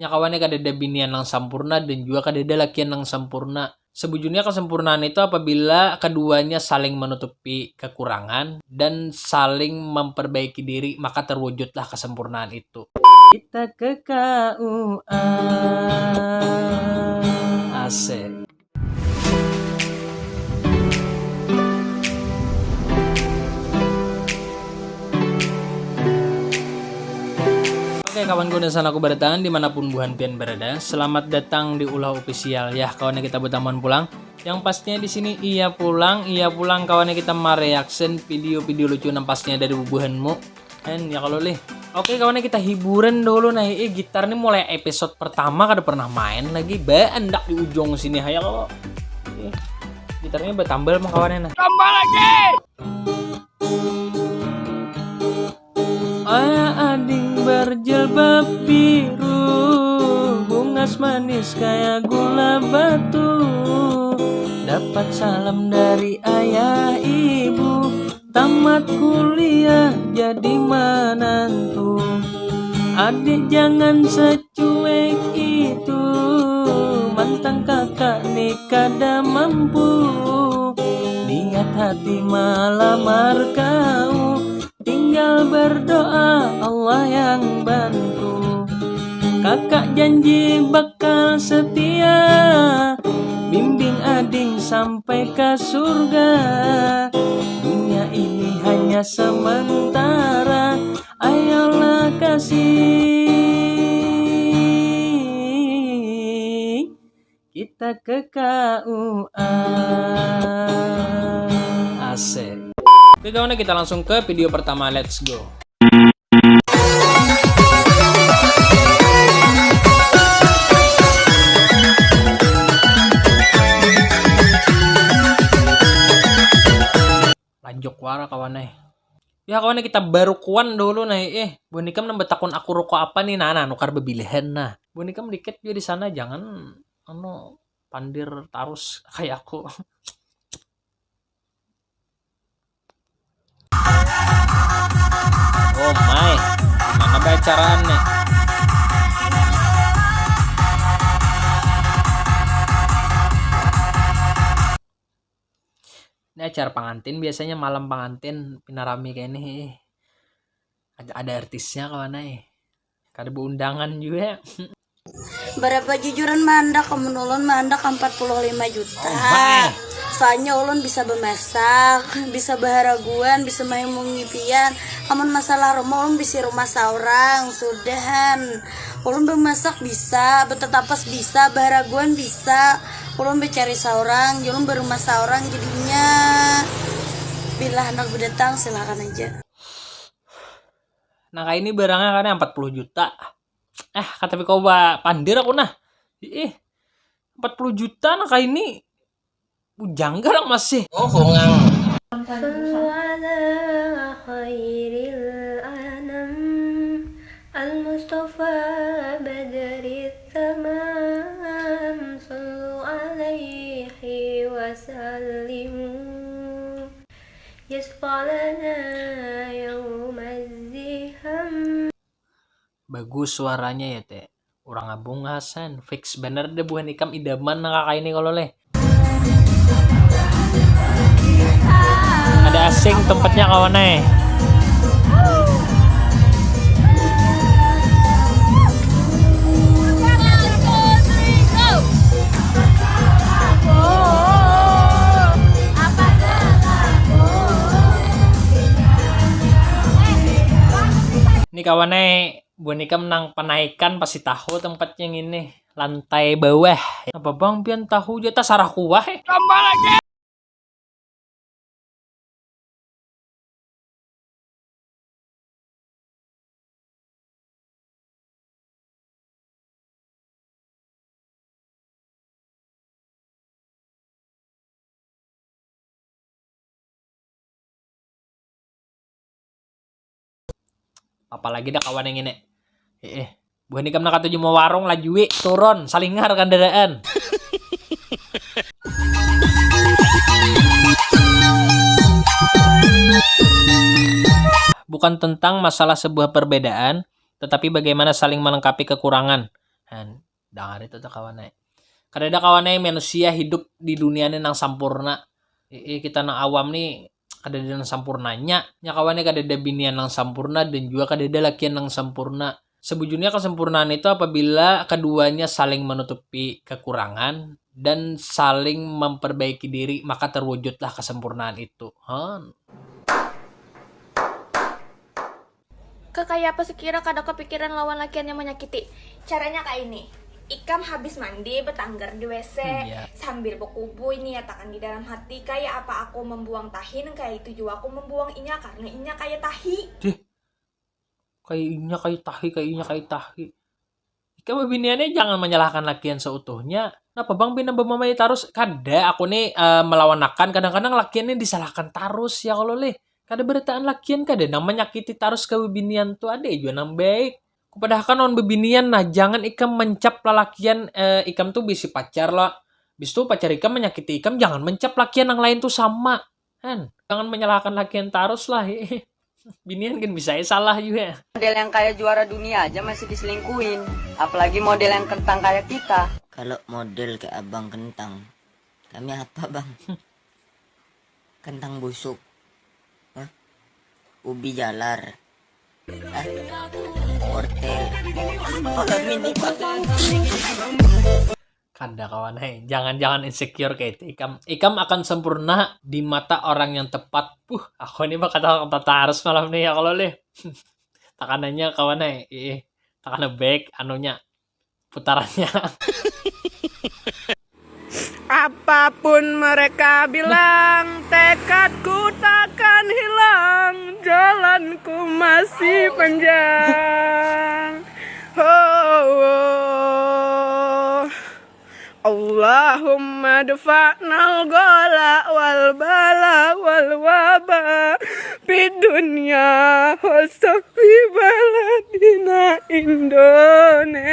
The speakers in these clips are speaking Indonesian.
nya kawannya kadada binian yang sempurna dan juga kadada lakian yang sempurna. Sebujurnya kesempurnaan itu apabila keduanya saling menutupi kekurangan dan saling memperbaiki diri, maka terwujudlah kesempurnaan itu. Kita ke KUA. Asik. Oke kawan dan sana aku berdatangan dimanapun buhan pian berada. Selamat datang di Ulah Official ya kawannya, kita bertaman pulang. Yang pastinya di sini iya pulang kawannya, kita mereaction video-video lucu yang pastinya dari bubuhanmu. Dan ya kalau leh. Oke kawannya, kita hiburan dulu nah. Gitar ini mulai episode pertama kada pernah main lagi. Bandak di ujung sini ya kalau. Gitarnya bertambal mah kawannya nah. Tambah lagi. Ading berjilbab biru, bungas manis kayak gula batu. Dapat salam dari ayah ibu, tamat kuliah jadi menantu. Adik jangan secuek itu, mantan kakak nih kada mampu. Niat hati melamar kau, tinggal berdoa Allah yang bantu. Kakak janji bakal setia, bimbing ading sampai ke surga. Dunia ini hanya sementara, ayolah kasih. Kita ke KUA. Asik. Oke kawan, kita langsung ke video pertama, let's go. Lanjut wara kawan ya kawan, kita baru kuan dulu nah. Bonikam nambah takun aku rokok apa nih nah nukar bebilihan nah. Bonikam dikit juga di sana, jangan pandir tarus kayak aku. Oh my, mana bacaraan nih? Ini acara pengantin, biasanya malam pengantin pinarami kayak ini. Ada artisnya kawan kada undangan juga. Berapa jujuran mandak kemenulun mandak 45 juta. Soalnya ulun bisa bemasak, bisa baharaguan, bisa main mengipian. Amun masalah rumah ulun bisa rumah seorang, sudahan. Ulun bemasak bisa, betetapas bisa, baharaguan bisa. Ulun becari seorang, ulun berumah seorang jadinya. Bila anak berdatang silakan aja. Nah kayak ini barangnya kan 40 juta. Kata kau pandir aku nah. 40 juta nah kayak ini. Bujang garang masih. Oh, kongang. Al-Mustafa Badri Tamam Sallu alaihi wasallimu Yasfalana yawmazziham. Bagus suaranya ya teh. Orang Abung Hasan. Fix bener deh bukan ikam idaman nah kakak ini kalau leh. Ada asing tempatnya kawan Ini kawan boneka menang penaikan pasti tahu tempatnya yang ini. Lantai bawah. Apa bang pian tahu jatah sarah kuah tambah lagi. Apalagi dah kawan yang ini. Bukan ikam nak katuju mau warung lajui turun salingar kendaraan. Bukan tentang masalah sebuah perbedaan, tetapi bagaimana saling melengkapi kekurangan. Han, dengar itu tuh kawannya. Kadada kawannya manusia hidup di dunia ini nang sampurna. Kita nang awam nih kadada nang sampurnanya. Nya kawannya kadada binian nang sampurna dan juga kadada lakian nang sampurna. Sebujurnya kesempurnaan itu apabila keduanya saling menutupi kekurangan dan saling memperbaiki diri, maka terwujudlah kesempurnaan itu. Kayak apa sekira kada kepikiran lawan lakian yang menyakiti. Caranya kayak ini. Ikam habis mandi betanggar di WC sambil berkubu ini nyatakan di dalam hati kayak apa aku membuang tahi dan kayak itu juga aku membuang inya karena inya kayak tahi. Kayaknya kayak tahi. Ikam biniannya jangan menyalahkan lakian seutuhnya. Kenapa bang bina bemamai tarus? Kada aku nih melawan kadang-kadang lakiannya disalahkan tarus ya kalau leh. Kada beritaan lakian kada nang menyakiti tarus ke bebinian tuh ada juga nang baik. Padahal kan non bebinian nah jangan ikam mencap lalakian ikam tuh bisi pacar lah. Bis tuh pacar ikam menyakiti ikam jangan mencap lakian yang lain tuh sama. Kan? Jangan menyalahkan lakian tarus lah. Binian kan bisa salah juga. Model yang kayak juara dunia aja masih diselingkuhin. Apalagi model yang kentang kayak kita. Kalau model ke abang kentang, kami apa bang? Kentang busuk. Ubi jalar, wortel, Kada kawan, jangan insecure kayak itu. Ikam akan sempurna di mata orang yang tepat. Aku ini bakal kata harus malam nih ya kalau leh. Tekanannya kawan, tekanan back anunya putarannya. Apapun mereka bilang, tekadku takkan hilang, jalanku masih panjang. Allahumma dafa'nal gola wal bala wal waba fi dunya wasafi baladina Indonesia.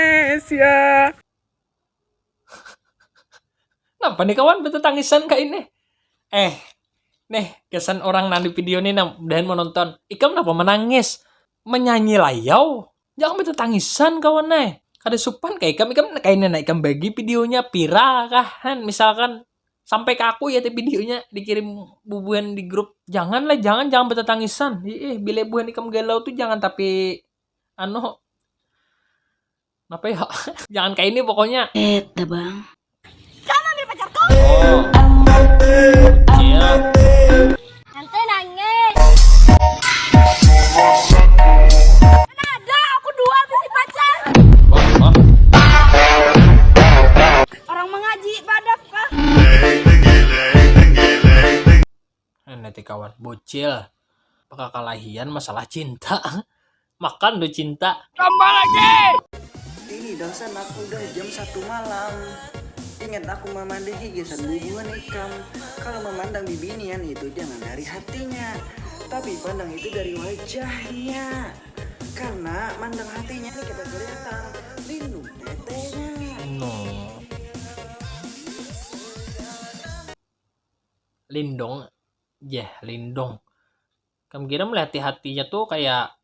Kenapa nih kawan betul tangisan kayak ini? Nih kesan orang nanti video ini dan menonton. Ikam kenapa menangis? Menyanyi layau? Jangan betul tangisan kawan nih. Kada supan kayak ikam kayak nenek ikam bagi videonya viral kan? Misalkan sampai ke aku ya videonya dikirim bubuhan di grup. Janganlah jangan betul tangisan. Bila bubuhan ikam galau tuh jangan tapi apa ya? Jangan kayak ini pokoknya. Dah bang. Iya. Nanti nangis. Mana ada aku dua bisi pacar. Orang mengaji badak kah? Nanti kawan bocil. Apakah kalahian masalah cinta? Makan do cinta. Tambah lagi. Ini dosen aku udah jam 1 malam. Ingat aku memandangi gesan bubuhan ikam. Kalau memandang bibinian itu jangan dari hatinya, tapi pandang itu dari wajahnya. Karena mandang hatinya ini kita kelihatan lindung tetenya. No. Lindong. Lindong. Kamu kira melihat hatinya tuh kayak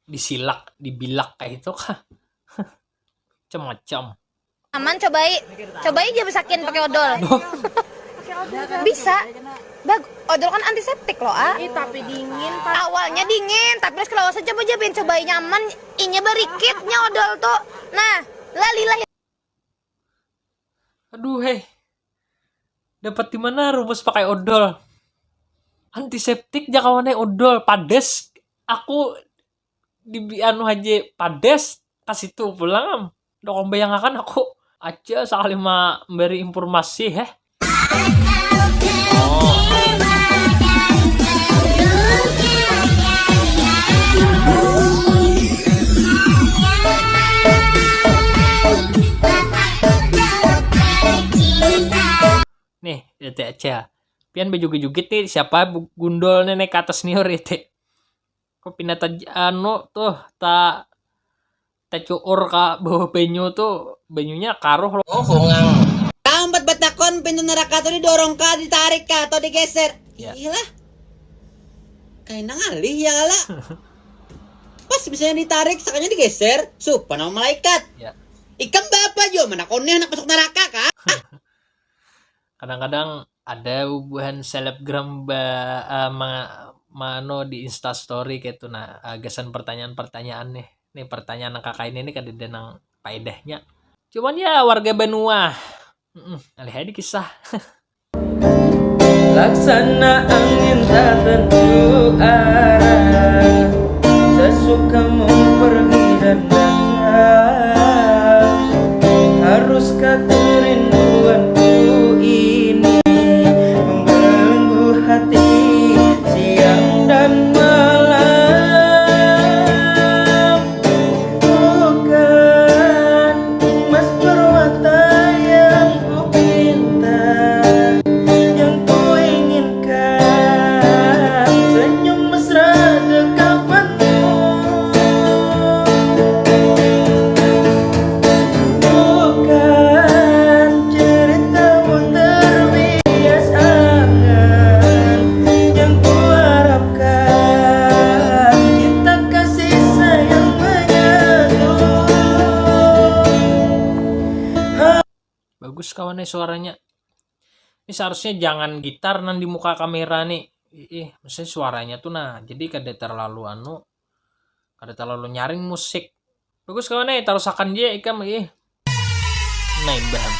dibilak kayak itu kah? Macam-macam. Aman cobain aja besakin pakai odol. Bisa. Odol kan antiseptik loh, tapi dingin. Awalnya dingin, tapi terus kalau cobain nyaman, inya berikitnya odol tuh. Nah, lalilah. Aduh, dapat di mana rumus pakai odol? Antiseptik jakawannya odol, pades. Aku di aja pades kasih tuh pulang. Dok bayangkan aku aja sekali memberi informasi Nih, itu aja. Pian bejugit-jugit nih siapa gundol nenek ke atas nior itu. Kok pindah tuh tak cuur ka bawah banyu tuh banyunya karuh loh. Kambat batakon pintu neraka tuh didorong ka, ditarik ka, atau digeser. Ya. Iyalah. Kayak nangalih ya ala. Pas misalnya ditarik, sakanya digeser, sup nama malaikat. Ya. Ikan bapak jo, mana kau anak masuk neraka kah? Kadang-kadang ada bubuhan selebgram mano di instastory kayak tuh nah agasan pertanyaan-pertanyaan nih pertanyaan kakak ini kada ada nang faedahnya. Cuman ya warga benua alih aja di kisah. Laksana angin tak tentu arah, sesukamu pergi dan datang. Haruskah kerinduanku ini membelenggu hati siang dan malam? Bukan emas permata yang ku pinta, yang ku inginkan senyum mesra dekapanmu. Bukan ceritamu terbias angan, yang ku harapkan cinta kasih sayang menyatu. Bagus kawannya suaranya. Ini seharusnya jangan gitar nan di muka kamera nih. Maksudnya suaranya tuh nah, jadi kada terlalu kada terlalu nyaring musik. Bagus kawannya, taruh sakan dia ikam nah imbaham.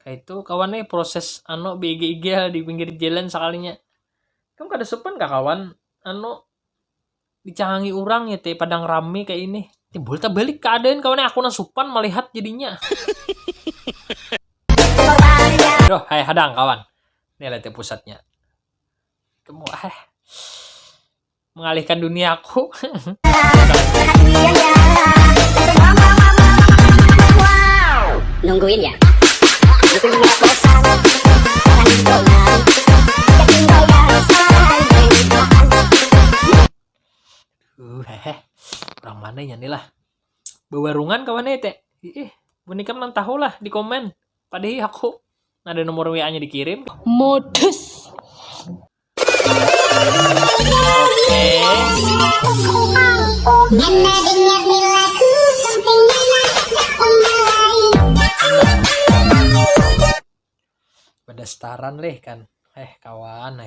Kayak itu kawannya proses BGG di pinggir jalan sekalinya. Kamu kada sopan kah kawan? Dicangangi orang ya teh padang rame kayak ini. Timbul tak balik keadaan kawannya aku nasupan melihat jadinya. Aduh, hai hadang kawan. Ini lihat pusatnya. Kamu mengalihkan dunia aku. Nungguin ya. Orang mana ya nih lah. Bewarungan kawannya teh. Menikam nang tahu lah di komen. Padahal aku ada nomor WA-nya dikirim. Modus. Pedastaran leh kan. Kawan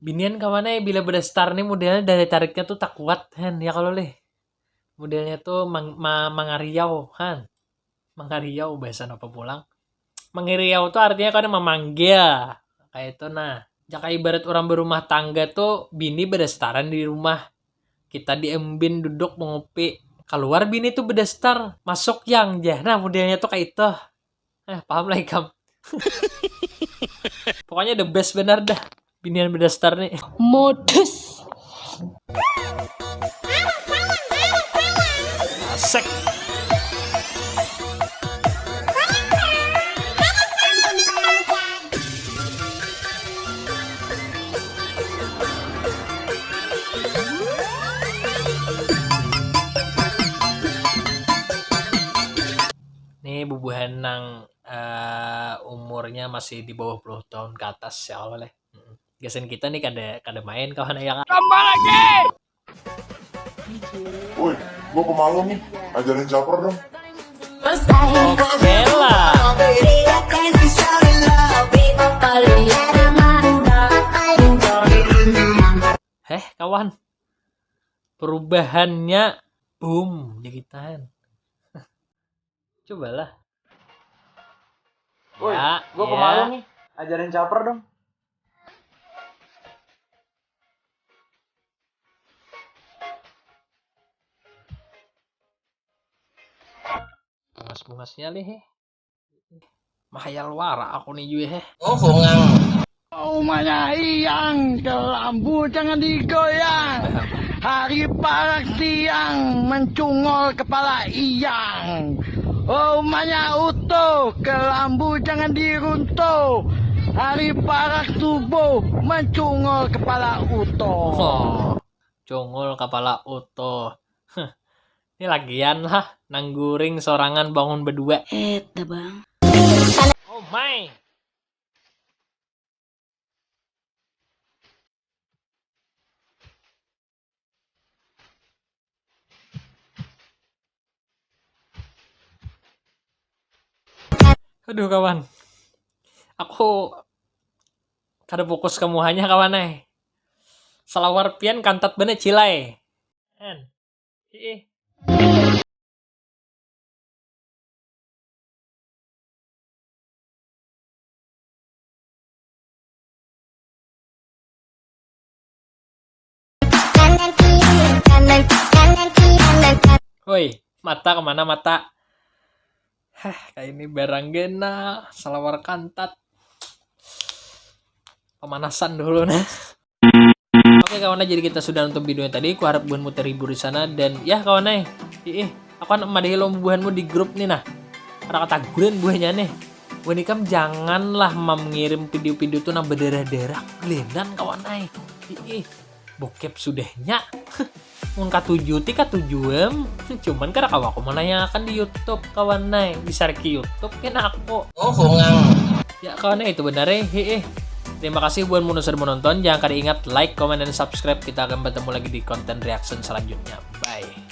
Binian kawan bila bedastar nih modelnya dari tariknya tuh tak kuat kan ya kalau leh. Modelnya tuh mangariau kan. Mangariau bahasa apa pulang. Mangariau tuh artinya kan memanggil. Kayak itu nah. Jaka ibarat orang berumah tangga tuh bini bedastaran di rumah. Kita diembin duduk mengopi. Keluar bini tuh bedastar. Masuk yang jah. Nah modelnya tuh kayak itu. Paham lah ikam. Pokoknya the best benar dah. Binian bedastar nih. Modus. Asik. Nih bubuhan nang umurnya masih di bawah 10 tahun ke atas ya Allah leh. Gasen kita nih kada main kawan yang Tambah lagi. Woi, gua pemalu nih. Ajarin caper dong. oke lah. Kawan. Perubahannya boom digitan. Cobalah. Woi, gua pemalu nih. Ajarin caper dong. Bungas-bungasnya leh. Mahayal wara aku nih juga Umanya iyang, kelambu jangan digoyang. Hari parak siang, mencungol kepala iyang. Umanya utuh, kelambu jangan diruntuh. Hari parak subuh, mencungol kepala utuh. Cungul kepala utuh. Ini lagian lah, nangguring sorangan bangun berdua. Dah bang. Oh my. Aduh kawan. Aku kada fokus kamu hanya kawan Salawar pian kantat bener cilai. Woi, mata kemana mata? Kayak ini barang gena, salawar kantat. Pemanasan dulu nah. Oke kawan, jadi kita sudah nonton videonya tadi. Ku harap buhanmu terhibur di sana dan ya kawan aku kan madahi lo buhanmu di grup nih nah. Ada kata guren buahnya nih. Buhan ikam janganlah mengirim video-video tuh nah berdarah-darah gelendan kawan bokep sudahnya. Mun katuju ti katujuem. Cuman kada kawa aku mana yang akan di YouTube kawan bisa ke YouTube kan aku. Ya kawan itu benar Terima kasih buat sudah menonton. Jangan kada ingat like, comment, dan subscribe. Kita akan bertemu lagi di konten reaction selanjutnya. Bye.